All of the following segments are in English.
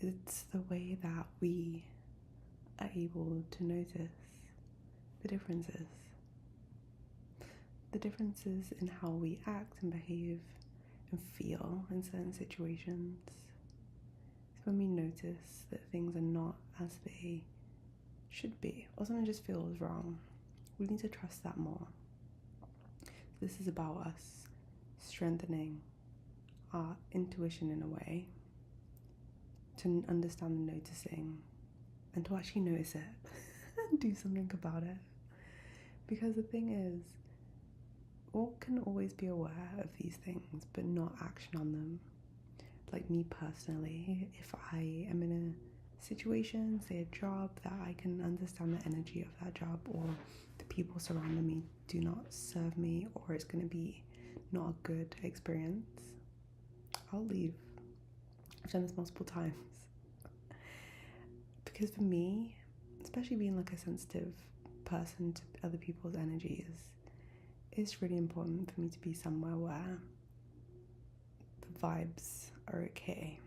it's the way that we are able to notice the differences. The differences in how we act and behave and feel in certain situations. It's when we notice that things are not as they should be, or something just feels wrong. We need to trust that more. This is about us strengthening our intuition in a way, to understand the noticing and to actually notice it and do something about it. Because the thing is, all can always be aware of these things but not action on them. Like me personally, if I am in a situation, say a job, that I can understand the energy of that job, or the people surrounding me do not serve me, or it's going to be not a good experience, I'll leave. I've done this multiple times. Because for me, especially being like a sensitive person to other people's energies, it's really important for me to be somewhere where the vibes are okay.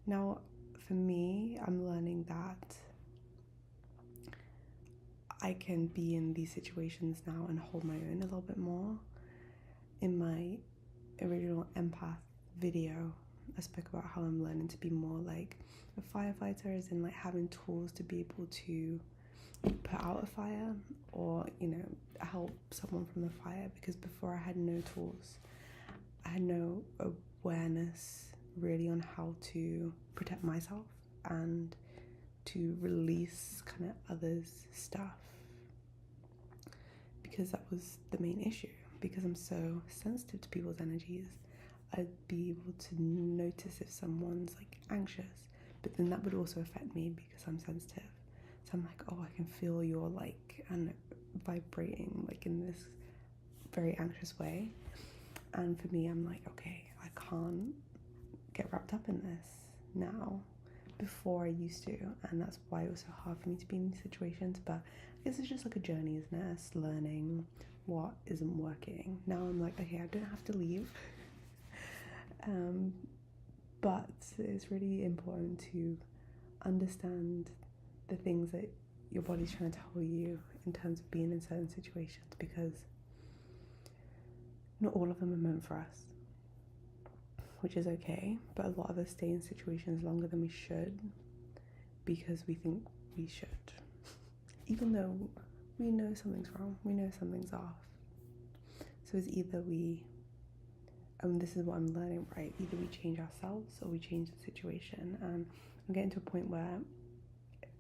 Now, for me, I'm learning that I can be in these situations now and hold my own a little bit more. In my original empath video, I spoke about how I'm learning to be more like a firefighter, as in like having tools to be able to put out a fire, or, you know, help someone from the fire. Because before, I had no tools. I had no awareness really on how to protect myself and to release kind of others' stuff, because that was the main issue. Because I'm so sensitive to people's energies, I'd be able to notice if someone's like anxious, but then that would also affect me because I'm sensitive. So I'm like, oh, I can feel you're like and vibrating like in this very anxious way. And for me, I'm like, okay, I can't get wrapped up in this now. Before I used to, and that's why it was so hard for me to be in these situations. But I guess it's just like a journey, isn't it? It's learning what isn't working. Now I'm like, okay, I don't have to leave. But it's really important to understand the things that your body's trying to tell you in terms of being in certain situations, because not all of them are meant for us, which is okay. But a lot of us stay in situations longer than we should because we think we should, even though we know something's wrong, we know something's off. So it's either we, and this is what I'm learning, right? Either we change ourselves or we change the situation. And I'm getting to a point where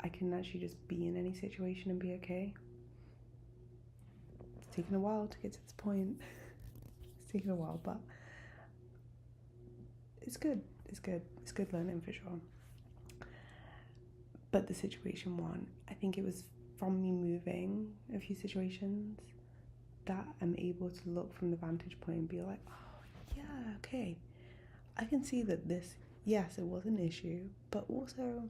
I can actually just be in any situation and be okay. It's taken a while to get to this point. It's taken a while, but it's good. It's good learning for sure. But the situation one, I think it was from me moving a few situations that I'm able to look from the vantage point and be like, oh yeah, okay, I can see that this, yes, it was an issue, but also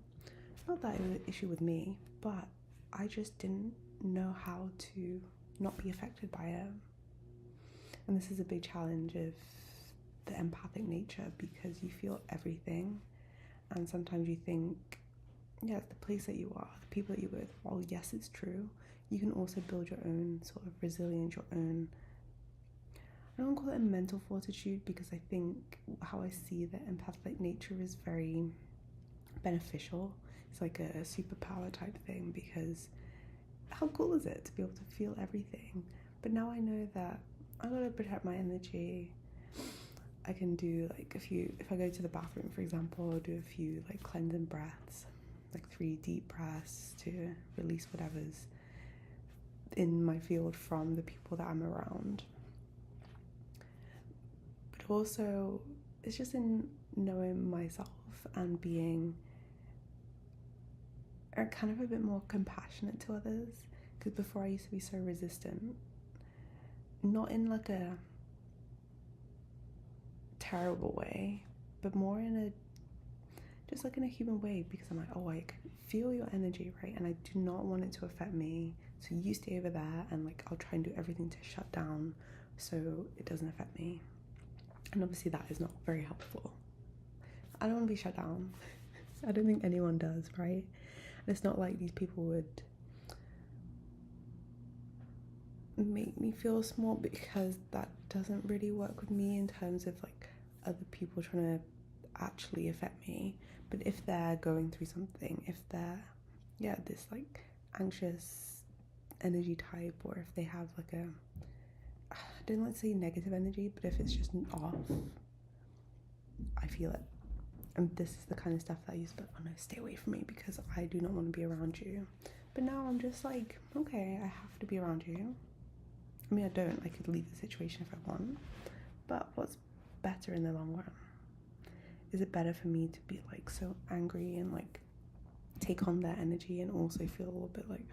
not that it was an issue with me, but I just didn't know how to not be affected by it. And this is a big challenge of the empathic nature, because you feel everything, and sometimes you think, yeah, it's the place that you are, the people that you're with. While yes, it's true, you can also build your own sort of resilience, your own, I don't call it a mental fortitude, because I think how I see the empathic nature is very beneficial. It's like a superpower type thing, because how cool is it to be able to feel everything? But now I know that I gotta protect my energy. I can do like a few, if I go to the bathroom, for example, I'll do a few like cleansing breaths, like 3 deep breaths to release whatever's in my field from the people that I'm around. But also, it's just in knowing myself and being kind of a bit more compassionate to others, because before I used to be so resistant, not in like a terrible way, but more in a just like in a human way, because I'm like, oh, I can feel your energy, right? And I do not want it to affect me, so you stay over there, and like I'll try and do everything to shut down so it doesn't affect me. And obviously that is not very helpful. I don't want to be shut down. I don't think anyone does, right? And it's not like these people would make me feel small, because that doesn't really work with me in terms of like other people trying to actually affect me. But if they're going through something, if they're this like anxious energy type, or if they have like a, I don't like to say negative energy, but if it's just off, I feel it. And this is the kind of stuff that I used to be like, oh no, stay away from me because I do not want to be around you. But now I'm just like, okay, I have to be around you. I mean, I don't. I could leave the situation if I want. But what's better in the long run? Is it better for me to be like so angry and like take on their energy, and also feel a little bit like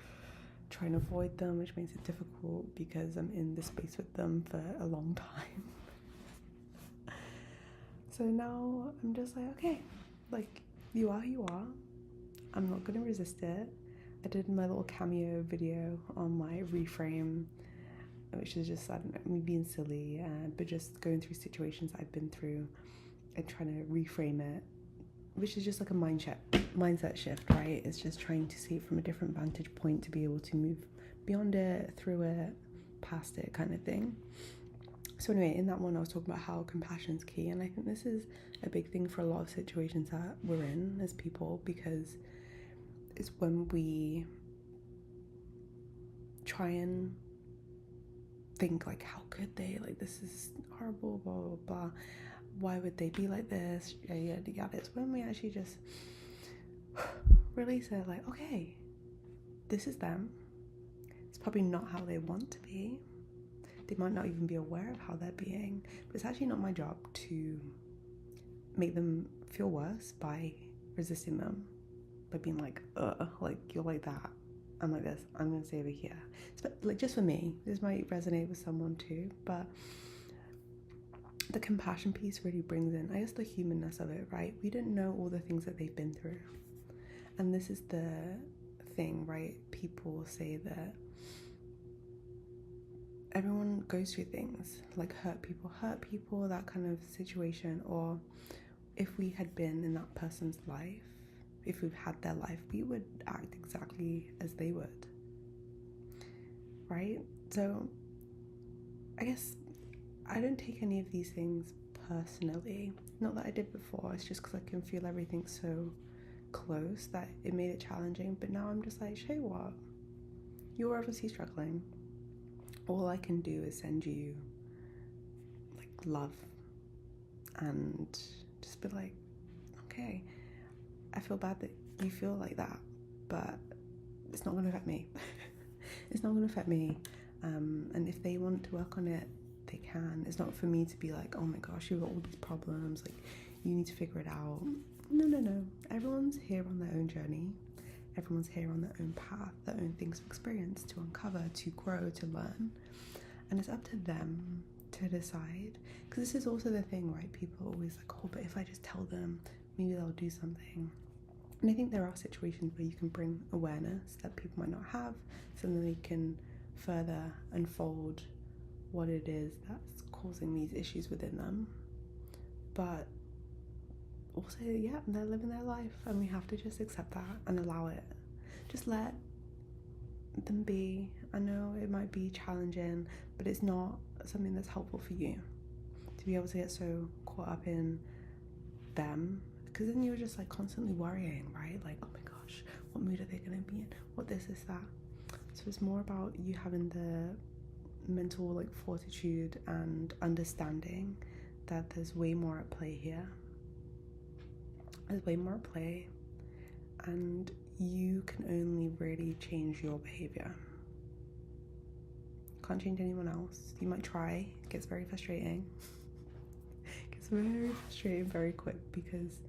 trying to avoid them, which makes it difficult because I'm in the space with them for a long time. So now I'm just like, okay, like, you are who you are. I'm not gonna resist it. I did my little cameo video on my reframe, which is just, I don't know, me being silly, but just going through situations I've been through and trying to reframe it, which is just like a mindset shift, right? It's just trying to see it from a different vantage point to be able to move beyond it, through it, past it, kind of thing. So anyway, in that one I was talking about how compassion is key, and I think this is a big thing for a lot of situations that we're in as people, because it's when we try and think like, how could they, like, this is horrible, blah blah blah, why would they be like this, yada yada. It's when we actually just release it, like, okay, this is them. It's probably not how they want to be. They might not even be aware of how they're being, but it's actually not my job to make them feel worse by resisting them, by being like, like, you're like that, I'm like this, I'm gonna stay over here. It's like, just for me, this might resonate with someone too, but the compassion piece really brings in, I guess, the humanness of it, right? We didn't know all the things that they've been through. And this is the thing, right? People say that everyone goes through things, like hurt people, that kind of situation. Or if we had been in that person's life, if we've had their life, we would act exactly as they would, right? So I guess I don't take any of these things personally. Not that I did before, it's just because I can feel everything so close that it made it challenging. But now I'm just like, hey, what? You're obviously struggling. All I can do is send you like love and just be like, okay, I feel bad that you feel like that, but it's not going to affect me. It's not going to affect me. And if they want to work on it, they can. It's not for me to be like, oh my gosh, you've got all these problems, like, you need to figure it out. No. Everyone's here on their own journey. Everyone's here on their own path, their own things of experience to uncover, to grow, to learn. And it's up to them to decide. Because this is also the thing, right? People are always like, oh, but if I just tell them, maybe they'll do something. And I think there are situations where you can bring awareness that people might not have, so that they can further unfold what it is that's causing these issues within them. But also, yeah, they're living their life, and we have to just accept that and allow it. Just let them be. I know it might be challenging, but it's not something that's helpful for you to be able to get so caught up in them, because then you're just like constantly worrying, right? Like, oh my gosh, what mood are they going to be in? What this is that. So it's more about you having the mental like fortitude and understanding that there's way more at play here. There's way more at play, and you can only really change your behavior. Can't change anyone else. You might try. It gets very frustrating. It gets very frustrating very quick, because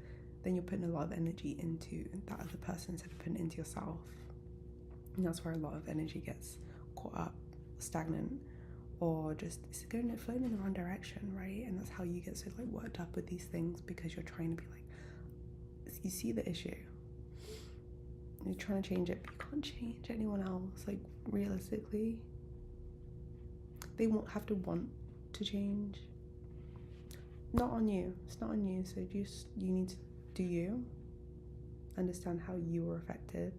then you're putting a lot of energy into that other person instead of putting it into yourself. And that's where a lot of energy gets caught up, stagnant, or just it's flowing in the wrong direction, right? And that's how you get so like worked up with these things, because you're trying to be like, you see the issue, you're trying to change it, but you can't change anyone else. Like, realistically, they won't have to want to change. Not on you. It's not on you. So you need to do you, understand how you were affected,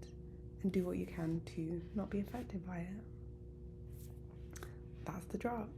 and do what you can to not be affected by it. That's the drop.